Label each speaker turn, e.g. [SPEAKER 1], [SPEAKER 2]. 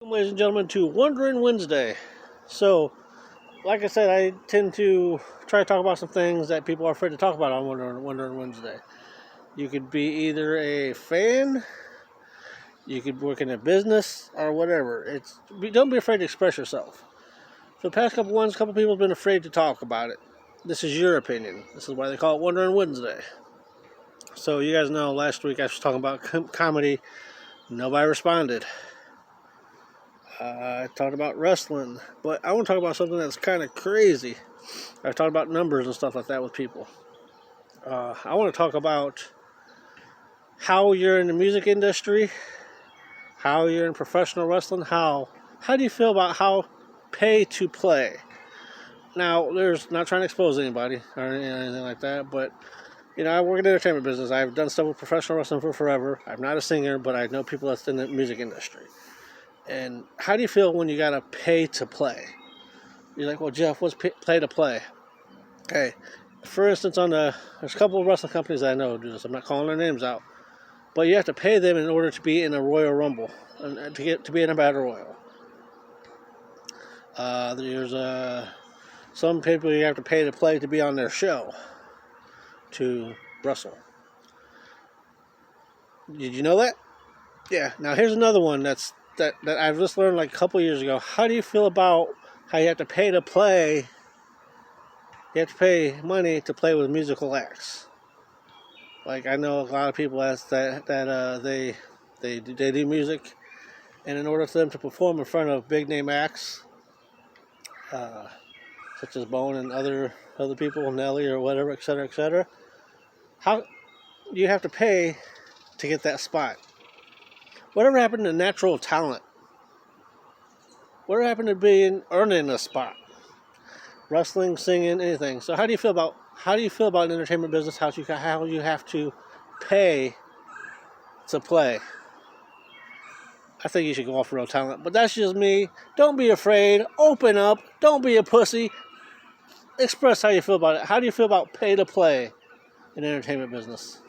[SPEAKER 1] Welcome, ladies and gentlemen, to Wondering Wednesday. So, like I said, I tend to try to talk about some things that people are afraid to talk about on Wondering Wednesday. You could be either a fan, you could work in a business, or whatever. Don't be afraid to express yourself. For the past couple people have been afraid to talk about it. This is your opinion. This is why they call it Wondering Wednesday. So, you guys know last week I was talking about comedy. Nobody responded. I talked about wrestling, but I want to talk about something that's kind of crazy. I've talked about numbers and stuff like that with people. I want to talk about how you're in the music industry, how you're in professional wrestling, how do you feel about how pay to play? Now, there's not trying to expose anybody or anything like that, but I work in the entertainment business. I've done stuff with professional wrestling for forever. I'm not a singer, but I know people that's in the music industry. And how do you feel when you gotta pay to play? You're like, well, Jeff, what's pay to play? Okay, for instance, there's a couple of wrestling companies I know do this. I'm not calling their names out, but you have to pay them in order to be in a Royal Rumble and to be in a Battle Royal. There's some people you have to pay to play to be on their show to wrestle. Did you know that? Yeah. Now here's another one that I've just learned like a couple years ago. How do you feel about how you have to pay to play? You have to pay money to play with musical acts. Like I know a lot of people they do music, and in order for them to perform in front of big name acts, such as Bone and other people, Nelly or whatever, etc., how you have to pay to get that spot? Whatever happened to natural talent? Whatever happened to earning a spot? Wrestling, singing, anything. So how do you feel about the entertainment business? How you have to pay to play? I think you should go off real talent, but that's just me. Don't be afraid. Open up. Don't be a pussy. Express how you feel about it. How do you feel about pay to play in the entertainment business?